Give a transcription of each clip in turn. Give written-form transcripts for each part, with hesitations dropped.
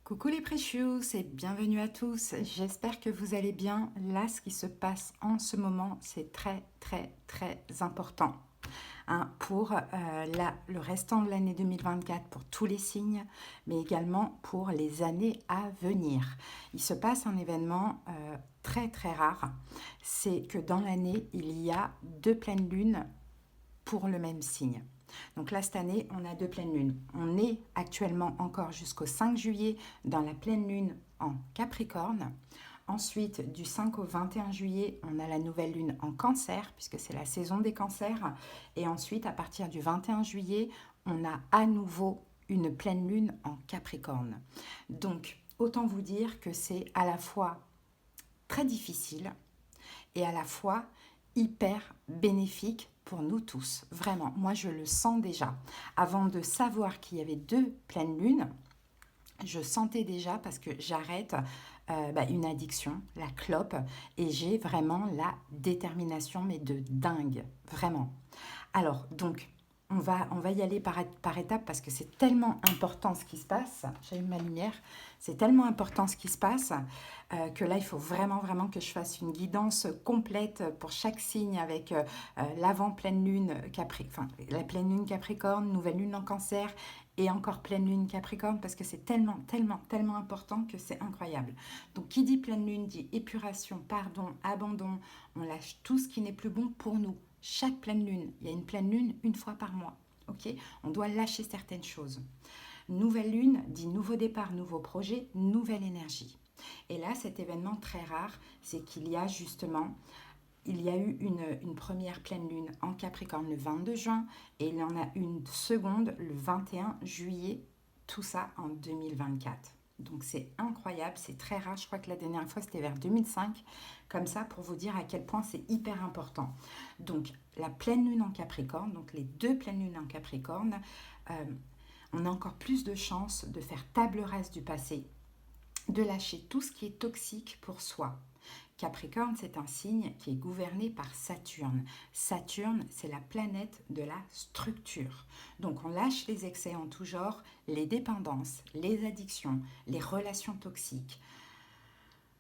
Coucou les precious et bienvenue à tous. J'espère que vous allez bien. Là, ce qui se passe en ce moment, c'est très important pour le restant de l'année 2024, pour tous les signes, mais également pour les années à venir. Il se passe un événement très rare, c'est que dans l'année, il y a deux pleines lunes pour le même signe. Donc là, cette année, on a deux pleines lunes. On est actuellement encore jusqu'au 5 juillet dans la pleine lune en Capricorne. Ensuite, du 5 au 21 juillet, on a la nouvelle lune en Cancer, puisque c'est la saison des cancers. Et ensuite, à partir du 21 juillet, on a à nouveau une pleine lune en Capricorne. Donc, autant vous dire que c'est à la fois très difficile et à la fois hyper bénéfique pour nous tous. Vraiment, moi je le sens déjà. Avant de savoir qu'il y avait deux pleines lunes, je sentais déjà parce que j'arrête une addiction, la clope, et j'ai vraiment la détermination, mais de dingue, vraiment. Alors, donc, on va y aller par étapes parce que c'est tellement important ce qui se passe. J'allume ma lumière. C'est tellement important ce qui se passe que là, il faut vraiment que je fasse une guidance complète pour chaque signe avec l'avant-pleine lune, la pleine lune Capricorne, nouvelle lune en Cancer et encore pleine lune Capricorne parce que c'est tellement important que c'est incroyable. Donc, qui dit pleine lune dit épuration, pardon, abandon. On lâche tout ce qui n'est plus bon pour nous. Chaque pleine lune, il y a une pleine lune une fois par mois. Ok, on doit lâcher certaines choses. Nouvelle lune dit nouveau départ, nouveau projet, nouvelle énergie. Et là, cet événement très rare, c'est qu'il y a justement, il y a eu une première pleine lune en Capricorne le 22 juin et il y en a une seconde le 21 juillet, tout ça en 2024. Donc c'est incroyable, c'est très rare. Je crois que la dernière fois c'était vers 2005, comme ça pour vous dire à quel point c'est hyper important. Donc la pleine lune en Capricorne, donc les deux pleines lunes en Capricorne, on a encore plus de chances de faire table rase du passé, de lâcher tout ce qui est toxique pour soi. Capricorne, c'est un signe qui est gouverné par Saturne. Saturne, c'est la planète de la structure. Donc on lâche les excès en tout genre, les dépendances, les addictions, les relations toxiques.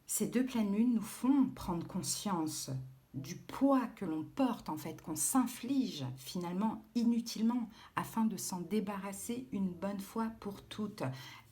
Ces deux pleines lunes nous font prendre conscience du poids que l'on porte, en fait, qu'on s'inflige finalement inutilement afin de s'en débarrasser une bonne fois pour toutes.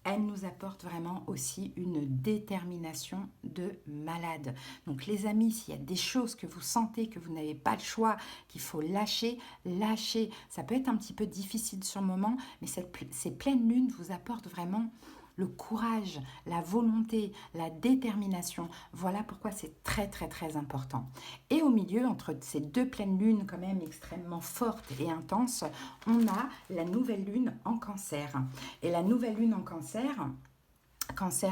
Elle nous apporte vraiment aussi une détermination de malade. Donc les amis, s'il y a des choses que vous sentez que vous n'avez pas le choix, qu'il faut lâcher, lâchez. Ça peut être un petit peu difficile sur le moment, mais ces pleines lunes vous apportent vraiment le courage, la volonté, la détermination. Voilà pourquoi c'est très important. Et au milieu, entre ces deux pleines lunes quand même extrêmement fortes et intenses, on a la nouvelle lune en Cancer. Et la nouvelle lune en Cancer,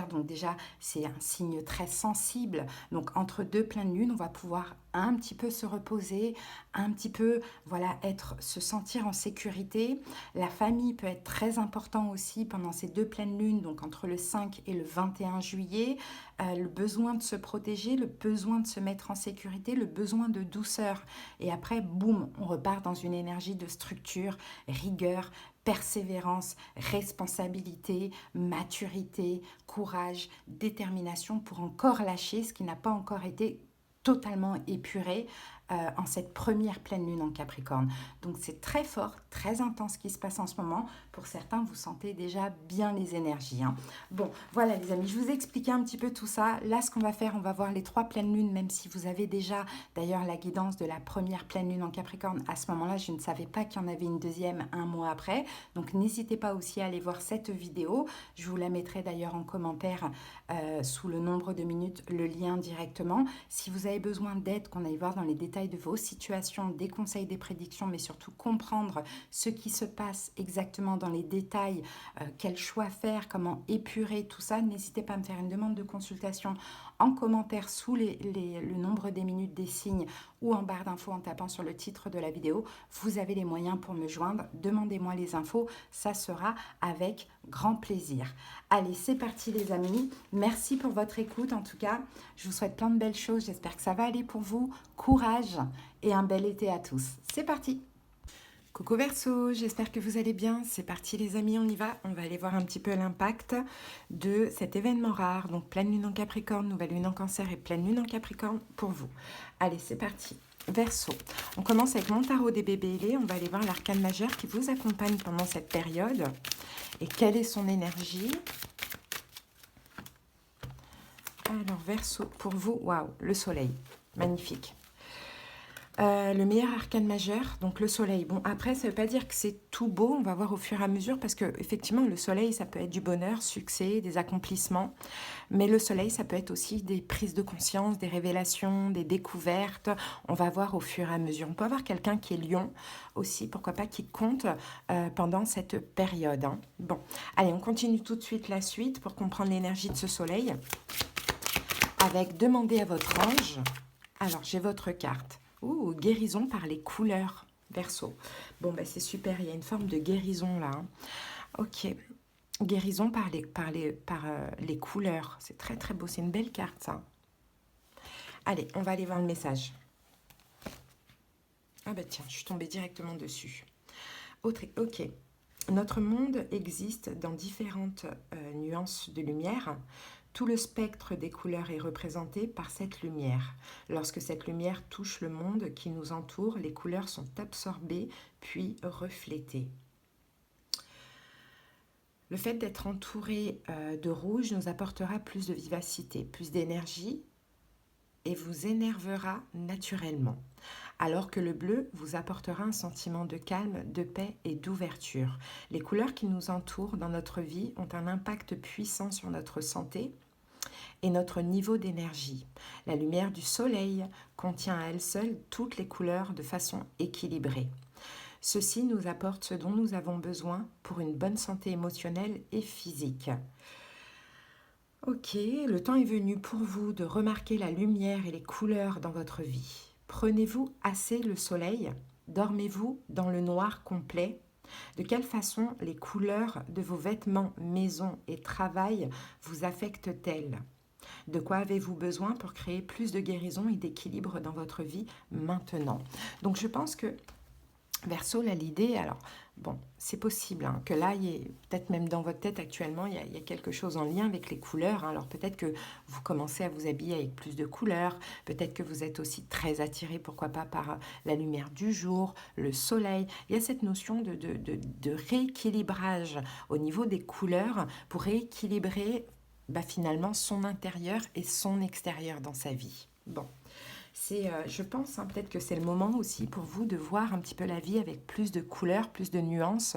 donc déjà, c'est un signe très sensible. Donc, entre deux pleines lunes, on va pouvoir un petit peu se reposer, un petit peu, voilà, se sentir en sécurité. La famille peut être très important aussi pendant ces deux pleines lunes, donc entre le 5 et le 21 juillet. Le besoin de se protéger, le besoin de se mettre en sécurité, le besoin de douceur. Et après, boum, on repart dans une énergie de structure, rigueur, persévérance, responsabilité, maturité, courage, détermination pour encore lâcher ce qui n'a pas encore été totalement épuré en cette première pleine lune en Capricorne. Donc c'est très fort, très intense ce qui se passe en ce moment. Pour certains, vous sentez déjà bien les énergies. Bon, voilà les amis, je vous ai expliqué un petit peu tout ça. Là, ce qu'on va faire, on va voir les trois pleines lunes, même si vous avez déjà d'ailleurs la guidance de la première pleine lune en Capricorne. À ce moment-là, je ne savais pas qu'il y en avait une deuxième un mois après. Donc n'hésitez pas aussi à aller voir cette vidéo. Je vous la mettrai d'ailleurs en commentaire sous le nombre de minutes, le lien directement. Si vous avez besoin d'aide, qu'on aille voir dans les détails de vos situations, des conseils, des prédictions, mais surtout comprendre ce qui se passe exactement dans les détails, quel choix faire, comment épurer tout ça, n'hésitez pas à me faire une demande de consultation en commentaire sous le nombre des minutes des signes ou en barre d'infos en tapant sur le titre de la vidéo. Vous avez les moyens pour me joindre, demandez-moi les infos, ça sera avec grand plaisir. Allez, c'est parti les amis, merci pour votre écoute en tout cas, je vous souhaite plein de belles choses, j'espère que ça va aller pour vous, courage et un bel été à tous. C'est parti! Coucou Verseau, j'espère que vous allez bien. C'est parti les amis, on y va. On va aller voir un petit peu l'impact de cet événement rare. Donc pleine lune en Capricorne, nouvelle lune en Cancer et pleine lune en Capricorne pour vous. Allez, c'est parti. Verseau, on commence avec mon tarot des bébés ailés. On va aller voir l'arcane majeur qui vous accompagne pendant cette période. Et quelle est son énergie? Alors Verseau, pour vous, waouh, le soleil, magnifique. Le meilleur arcane majeur, donc le soleil. Bon, après, ça ne veut pas dire que c'est tout beau, on va voir au fur et à mesure, parce que effectivement, le soleil, ça peut être du bonheur, succès, des accomplissements, mais le soleil, ça peut être aussi des prises de conscience, des révélations, des découvertes. On va voir au fur et à mesure. On peut avoir quelqu'un qui est lion aussi, pourquoi pas, qui compte pendant cette période. Hein. Bon, allez, on continue tout de suite la suite pour comprendre l'énergie de ce soleil, avec demander à votre ange. Alors, j'ai votre carte. Ouh, guérison par les couleurs, Verseau. Bon, bah, c'est super, il y a une forme de guérison là. Hein. Ok, guérison par les couleurs. C'est très très beau, c'est une belle carte ça. Allez, on va aller voir le message. Ah bah tiens, je suis tombée directement dessus. Ok, notre monde existe dans différentes nuances de lumière. Tout le spectre des couleurs est représenté par cette lumière. Lorsque cette lumière touche le monde qui nous entoure, les couleurs sont absorbées puis reflétées. Le fait d'être entouré de rouge nous apportera plus de vivacité, plus d'énergie et vous énervera naturellement. Alors que le bleu vous apportera un sentiment de calme, de paix et d'ouverture. Les couleurs qui nous entourent dans notre vie ont un impact puissant sur notre santé et notre niveau d'énergie. La lumière du soleil contient à elle seule toutes les couleurs de façon équilibrée. Ceci nous apporte ce dont nous avons besoin pour une bonne santé émotionnelle et physique. Ok, le temps est venu pour vous de remarquer la lumière et les couleurs dans votre vie. Prenez-vous assez le soleil? Dormez-vous dans le noir complet? De quelle façon les couleurs de vos vêtements, maison et travail vous affectent-elles? De quoi avez-vous besoin pour créer plus de guérison et d'équilibre dans votre vie maintenant? Donc je pense que Verseau, là, l'idée, alors, bon, c'est possible hein, que là, il y ait, peut-être même dans votre tête actuellement, il y a quelque chose en lien avec les couleurs. Hein. Alors peut-être que vous commencez à vous habiller avec plus de couleurs, peut-être que vous êtes aussi très attiré, pourquoi pas, par la lumière du jour, le soleil. Il y a cette notion de rééquilibrage au niveau des couleurs pour rééquilibrer finalement son intérieur et son extérieur dans sa vie. Bon. Je pense, hein, peut-être que c'est le moment aussi pour vous de voir un petit peu la vie avec plus de couleurs, plus de nuances,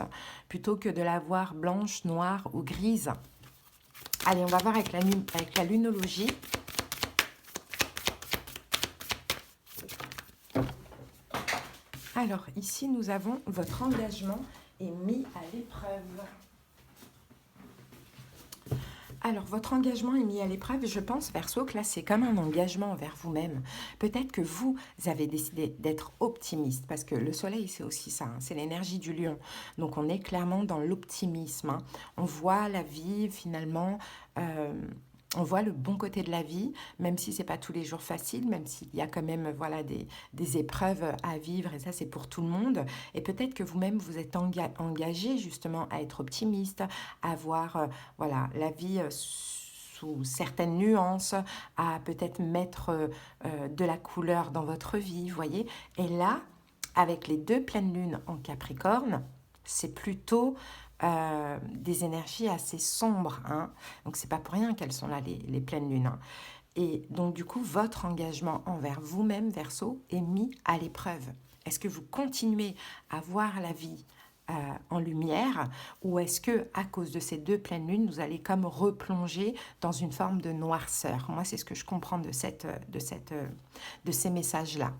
plutôt que de la voir blanche, noire ou grise. Allez, on va voir avec la lunologie. Alors, ici, nous avons votre engagement est mis à l'épreuve. Alors, votre engagement est mis à l'épreuve. Je pense, Verseau, que là, c'est comme un engagement envers vous-même. Peut-être que vous avez décidé d'être optimiste, parce que le soleil, c'est aussi ça, hein, c'est l'énergie du lion. Donc, on est clairement dans l'optimisme. Hein. On voit la vie, finalement... on voit le bon côté de la vie, même si ce n'est pas tous les jours facile, même s'il y a quand même voilà, des épreuves à vivre, et ça c'est pour tout le monde. Et peut-être que vous-même vous êtes engagé justement à être optimiste, à voir voilà, la vie sous certaines nuances, à peut-être mettre de la couleur dans votre vie, vous voyez. Et là, avec les deux pleines lunes en Capricorne, c'est plutôt... des énergies assez sombres. Hein. Donc, c'est pas pour rien qu'elles sont là, les pleines lunes. Hein. Et donc, du coup, votre engagement envers vous-même, Verseau, est mis à l'épreuve. Est-ce que vous continuez à voir la vie en lumière ou est-ce que, à cause de ces deux pleines lunes, vous allez comme replonger dans une forme de noirceur? Moi, c'est ce que je comprends de ces messages-là.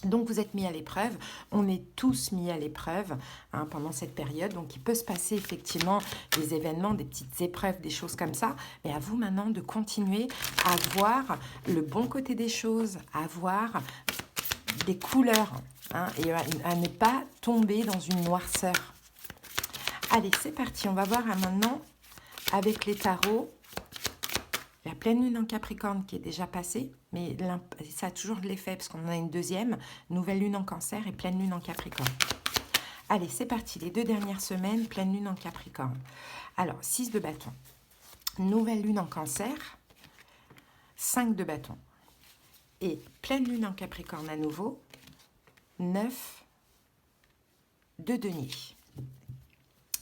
Donc, vous êtes mis à l'épreuve, on est tous mis à l'épreuve hein, pendant cette période. Donc, il peut se passer effectivement des événements, des petites épreuves, des choses comme ça. Mais à vous maintenant de continuer à voir le bon côté des choses, à voir des couleurs hein, et à ne pas tomber dans une noirceur. Allez, c'est parti. On va voir maintenant avec les tarots. La pleine lune en Capricorne qui est déjà passée, mais ça a toujours de l'effet parce qu'on en a une deuxième, nouvelle lune en Cancer et pleine lune en Capricorne. Allez, c'est parti. Les 2 dernières semaines, pleine lune en Capricorne. Alors, 6 de bâton. Nouvelle lune en Cancer. 5 de bâton. Et pleine lune en Capricorne à nouveau. 9 de denier.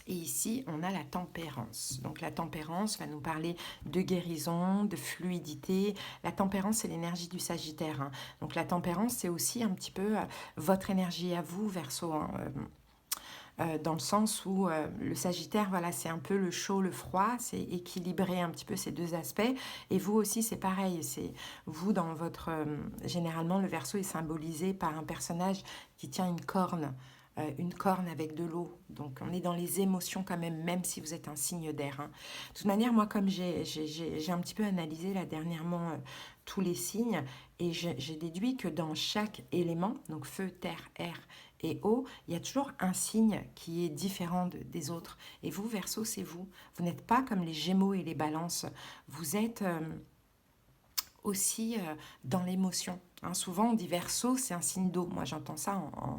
Et ici, on a la tempérance. Donc la tempérance va nous parler de guérison, de fluidité. La tempérance, c'est l'énergie du Sagittaire, hein. Donc la tempérance, c'est aussi un petit peu votre énergie à vous, Verseau, hein, dans le sens où le Sagittaire, voilà, c'est un peu le chaud, le froid, c'est équilibrer un petit peu ces deux aspects. Et vous aussi, c'est pareil. C'est vous, dans votre... généralement, le Verseau est symbolisé par un personnage qui tient une corne avec de l'eau. Donc, on est dans les émotions quand même si vous êtes un signe d'air, hein. De toute manière, moi, comme j'ai un petit peu analysé là dernièrement tous les signes, et j'ai déduit que dans chaque élément, donc feu, terre, air et eau, il y a toujours un signe qui est différent des autres. Et vous, Verseau, c'est vous. Vous n'êtes pas comme les Gémeaux et les Balances. Vous êtes... aussi dans l'émotion, hein. Souvent on dit Verseau, c'est un signe d'eau. Moi j'entends ça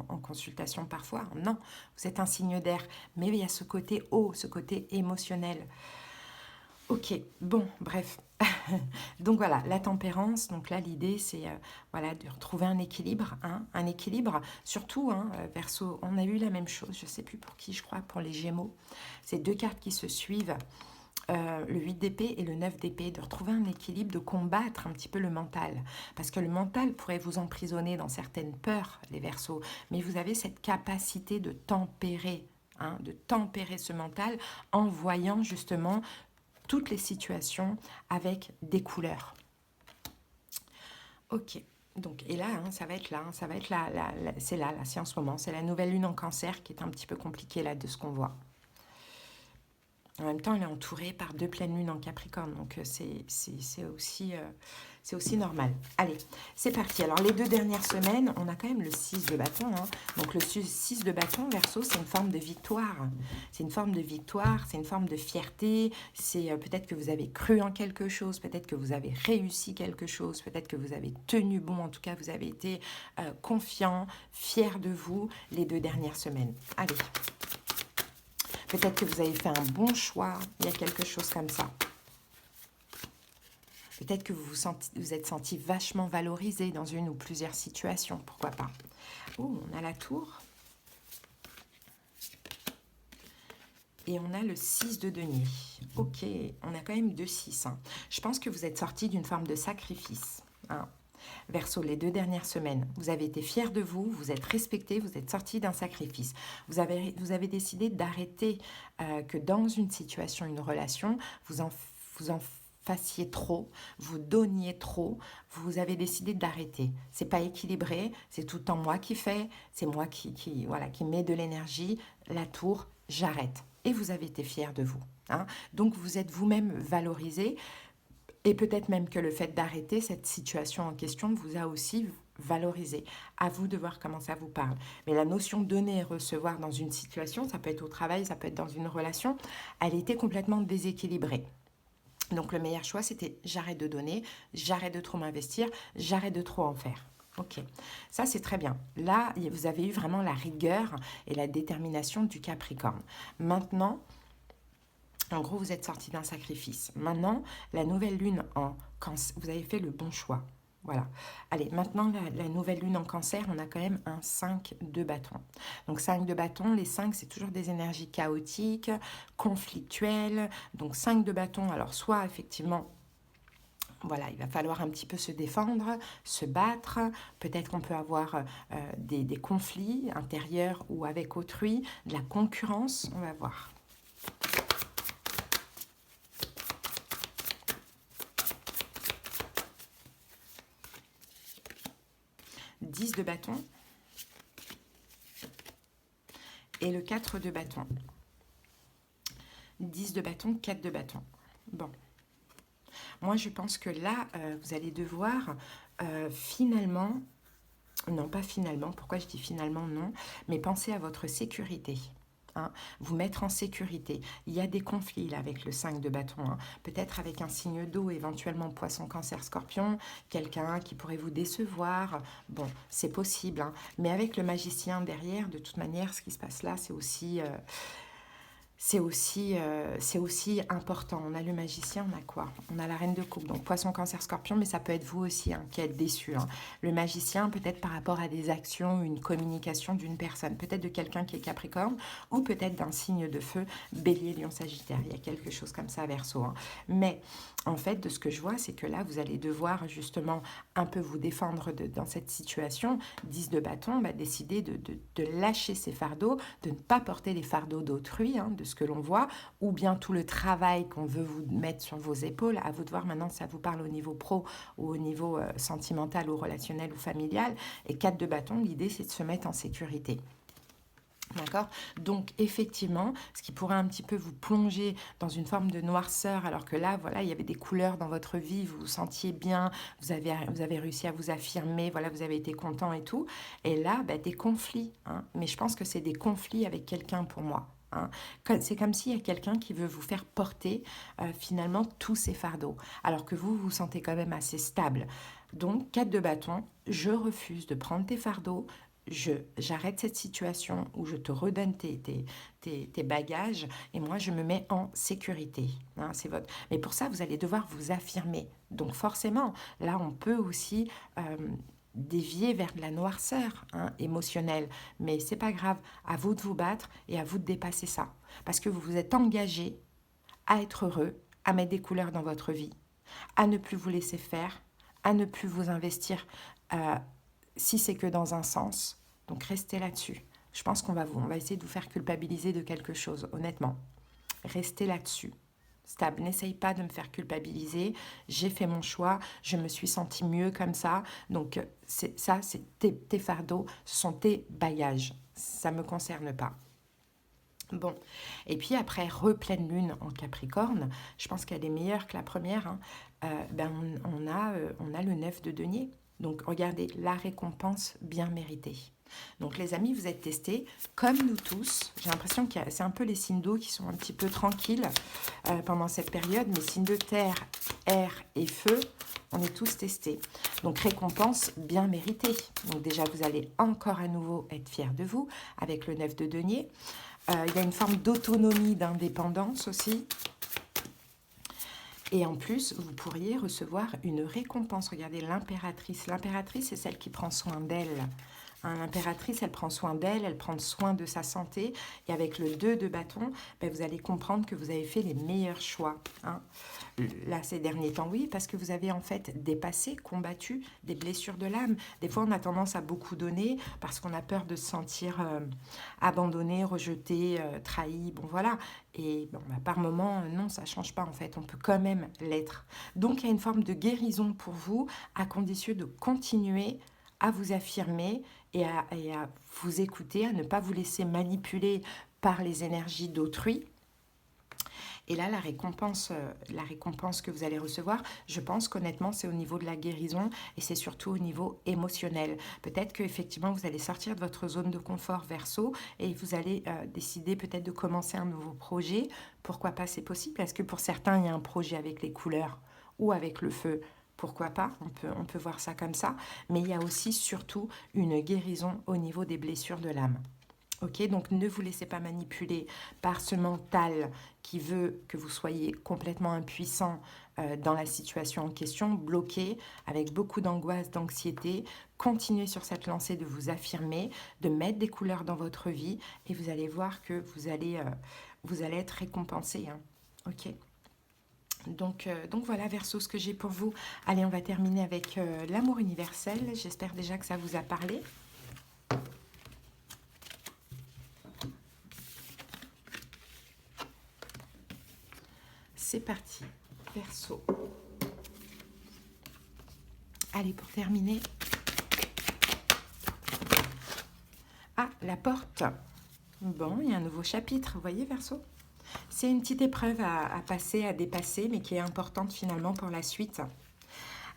en consultation parfois. Non, vous êtes un signe d'air, mais il y a ce côté eau, ce côté émotionnel. Ok, bon, bref. Donc voilà, la tempérance, donc là l'idée c'est voilà, de retrouver un équilibre, hein, un équilibre, surtout, hein, Verseau, on a eu la même chose, je ne sais plus pour qui, je crois pour les Gémeaux, c'est 2 cartes qui se suivent, le 8 d'épée et le 9 d'épée, de retrouver un équilibre, de combattre un petit peu le mental. Parce que le mental pourrait vous emprisonner dans certaines peurs, les Verseaux, mais vous avez cette capacité de tempérer, hein, de tempérer ce mental en voyant justement toutes les situations avec des couleurs. Ok. Donc, et là, hein, ça va être là, hein, ça va être là, c'est là, c'est en ce moment, c'est la nouvelle lune en Cancer qui est un petit peu compliquée là de ce qu'on voit. En même temps, elle est entourée par 2 pleines lunes en Capricorne, donc c'est aussi normal. Allez, c'est parti. Alors, les 2 dernières semaines, on a quand même le 6 de bâton, hein. Donc, le 6 de bâton, Verseau, c'est une forme de victoire. C'est une forme de victoire, c'est une forme de fierté. C'est peut-être que vous avez cru en quelque chose, peut-être que vous avez réussi quelque chose, peut-être que vous avez tenu bon. En tout cas, vous avez été confiant, fier de vous les 2 dernières semaines. Allez. Peut-être que vous avez fait un bon choix, il y a quelque chose comme ça. Peut-être que vous êtes senti vachement valorisé dans une ou plusieurs situations, pourquoi pas. Oh, on a la tour. Et on a le 6 de denier. Ok, on a quand même 2-6, hein. Je pense que vous êtes sorti d'une forme de sacrifice, hein. Verseau, les 2 dernières semaines, vous avez été fier de vous, vous êtes respecté, vous êtes sorti d'un sacrifice. Vous avez décidé d'arrêter que dans une situation, une relation, vous en fassiez trop, vous donniez trop, vous avez décidé d'arrêter. C'est pas équilibré, c'est tout le temps moi qui fais, c'est moi qui met de l'énergie, la tour, j'arrête. Et vous avez été fier de vous, hein. Donc vous êtes vous-même valorisé. Et peut-être même que le fait d'arrêter cette situation en question vous a aussi valorisé. À vous de voir comment ça vous parle. Mais la notion de donner et recevoir dans une situation, ça peut être au travail, ça peut être dans une relation, elle était complètement déséquilibrée. Donc le meilleur choix, c'était j'arrête de donner, j'arrête de trop m'investir, j'arrête de trop en faire. Ok, ça c'est très bien. Là, vous avez eu vraiment la rigueur et la détermination du Capricorne. Maintenant, en gros, vous êtes sorti d'un sacrifice. Maintenant, la nouvelle lune en Cancer, vous avez fait le bon choix. Voilà. Allez, maintenant, la nouvelle lune en Cancer, on a quand même un 5 de bâton. Donc, 5 de bâton, les 5, c'est toujours des énergies chaotiques, conflictuelles. Donc, 5 de bâton, alors soit effectivement... Voilà, il va falloir un petit peu se défendre, se battre. Peut-être qu'on peut avoir des conflits intérieurs ou avec autrui, de la concurrence. On va voir. 10 de bâton et le 4 de bâton. 10 de bâton, 4 de bâton. Bon. Moi, je pense que là, vous allez devoir finalement... Non, pas finalement. Pourquoi je dis finalement non? Mais pensez à votre sécurité. hein, vous mettre en sécurité. Il y a des conflits là avec le 5 de bâton, hein. Peut-être avec un signe d'eau, éventuellement poisson, cancer, scorpion, quelqu'un qui pourrait vous décevoir. Bon, c'est possible, hein. Mais avec le magicien derrière, de toute manière, ce qui se passe là, c'est aussi important. On a le magicien, on a quoi? On a la reine de coupe, donc poisson, cancer, scorpion, mais ça peut être vous aussi hein, qui êtes déçu, hein. Le magicien, peut-être par rapport à des actions, une communication d'une personne, peut-être de quelqu'un qui est capricorne, ou peut-être d'un signe de feu, bélier, lion, sagittaire. Il y a quelque chose comme ça, verseau, hein. Mais en fait, de ce que je vois, c'est que là, vous allez devoir justement un peu vous défendre dans cette situation. 10 de bâton, décider de lâcher ses fardeaux, de ne pas porter les fardeaux d'autrui, hein, de ce que l'on voit, ou bien tout le travail qu'on veut vous mettre sur vos épaules. À vous de voir maintenant si ça vous parle au niveau pro ou au niveau sentimental ou relationnel ou familial. Et 4 de bâton, l'idée c'est de se mettre en sécurité. D'accord? Donc, effectivement, ce qui pourrait un petit peu vous plonger dans une forme de noirceur, alors que là, voilà, il y avait des couleurs dans votre vie, vous vous sentiez bien, vous avez réussi à vous affirmer, voilà, vous avez été content et tout. Et là, des conflits, hein. Mais je pense que c'est des conflits avec quelqu'un pour moi, hein. C'est comme s'il y a quelqu'un qui veut vous faire porter finalement tous ces fardeaux, alors que vous vous sentez quand même assez stable. Donc, 4 de bâton, je refuse de prendre tes fardeaux, j'arrête cette situation où je te redonne tes bagages et moi je me mets en sécurité, hein, c'est votre... Mais pour ça vous allez devoir vous affirmer, donc forcément là on peut aussi dévier vers de la noirceur hein, émotionnelle, mais c'est pas grave, à vous de vous battre et à vous de dépasser ça, parce que vous vous êtes engagé à être heureux, à mettre des couleurs dans votre vie, à ne plus vous laisser faire, à ne plus vous investir si c'est que dans un sens. Donc restez là-dessus. Je pense on va essayer de vous faire culpabiliser de quelque chose, honnêtement. Restez là-dessus. Stable, n'essaye pas de me faire culpabiliser. J'ai fait mon choix, je me suis sentie mieux comme ça. Donc c'est tes fardeaux, ce sont tes bagages. Ça ne me concerne pas. Bon, et puis après, repleine lune en Capricorne, je pense qu'elle est meilleure que la première, hein. On a le 9 de denier. Donc regardez, la récompense bien méritée. Donc les amis, vous êtes testés, comme nous tous. J'ai l'impression que c'est un peu les signes d'eau qui sont un petit peu tranquilles pendant cette période, mais signes de terre, air et feu, on est tous testés. Donc récompense bien méritée. Donc déjà, vous allez encore à nouveau être fiers de vous avec le 9 de denier. Il y a une forme d'autonomie, d'indépendance aussi. Et en plus, vous pourriez recevoir une récompense. Regardez, l'impératrice. L'impératrice, c'est celle qui prend soin d'elle. Hein, l'impératrice, elle prend soin d'elle, elle prend soin de sa santé. Et avec le 2 de bâton, vous allez comprendre que vous avez fait les meilleurs choix. Hein. Là, ces derniers temps, oui, parce que vous avez en fait dépassé, combattu des blessures de l'âme. Des fois, on a tendance à beaucoup donner parce qu'on a peur de se sentir abandonné, rejeté, trahi. Bon, voilà. Et par moment, non, ça ne change pas en fait. On peut quand même l'être. Donc, il y a une forme de guérison pour vous, à condition de continuer à vous affirmer et à vous écouter, à ne pas vous laisser manipuler par les énergies d'autrui. Et là, la récompense que vous allez recevoir, je pense qu'honnêtement, c'est au niveau de la guérison et c'est surtout au niveau émotionnel. Peut-être qu'effectivement, vous allez sortir de votre zone de confort Verseau et vous allez décider peut-être de commencer un nouveau projet. Pourquoi pas, c'est possible. Est-ce que pour certains, il y a un projet avec les couleurs ou avec le feu? Pourquoi pas, on peut voir ça comme ça. Mais il y a aussi surtout une guérison au niveau des blessures de l'âme. Ok, donc ne vous laissez pas manipuler par ce mental qui veut que vous soyez complètement impuissant dans la situation en question, bloqué, avec beaucoup d'angoisse, d'anxiété. Continuez sur cette lancée de vous affirmer, de mettre des couleurs dans votre vie et vous allez voir que vous allez être récompensé. Hein. Ok. Donc voilà, Verseau, ce que j'ai pour vous. Allez, on va terminer avec l'amour universel. J'espère déjà que ça vous a parlé. C'est parti, Verseau. Allez, pour terminer. Ah, la porte. Bon, il y a un nouveau chapitre, vous voyez, Verseau ? C'est une petite épreuve à passer, à dépasser, mais qui est importante finalement pour la suite.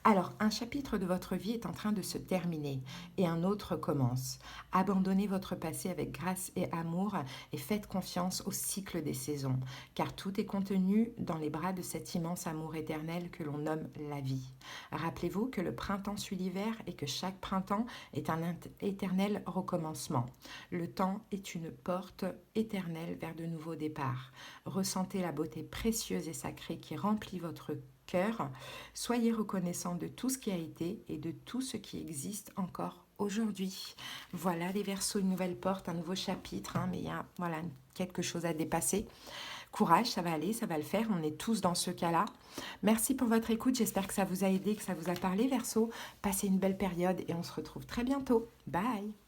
Alors, un chapitre de votre vie est en train de se terminer et un autre commence. Abandonnez votre passé avec grâce et amour et faites confiance au cycle des saisons, car tout est contenu dans les bras de cet immense amour éternel que l'on nomme la vie. Rappelez-vous que le printemps suit l'hiver et que chaque printemps est un éternel recommencement. Le temps est une porte éternelle vers de nouveaux départs. Ressentez la beauté précieuse et sacrée qui remplit votre cœur. Soyez reconnaissant de tout ce qui a été et de tout ce qui existe encore aujourd'hui. Voilà les Verseaux, une nouvelle porte, un nouveau chapitre, mais il y a voilà, quelque chose à dépasser. Courage, ça va aller, ça va le faire, on est tous dans ce cas-là. Merci pour votre écoute, j'espère que ça vous a aidé, que ça vous a parlé Verseau. Passez une belle période et on se retrouve très bientôt. Bye!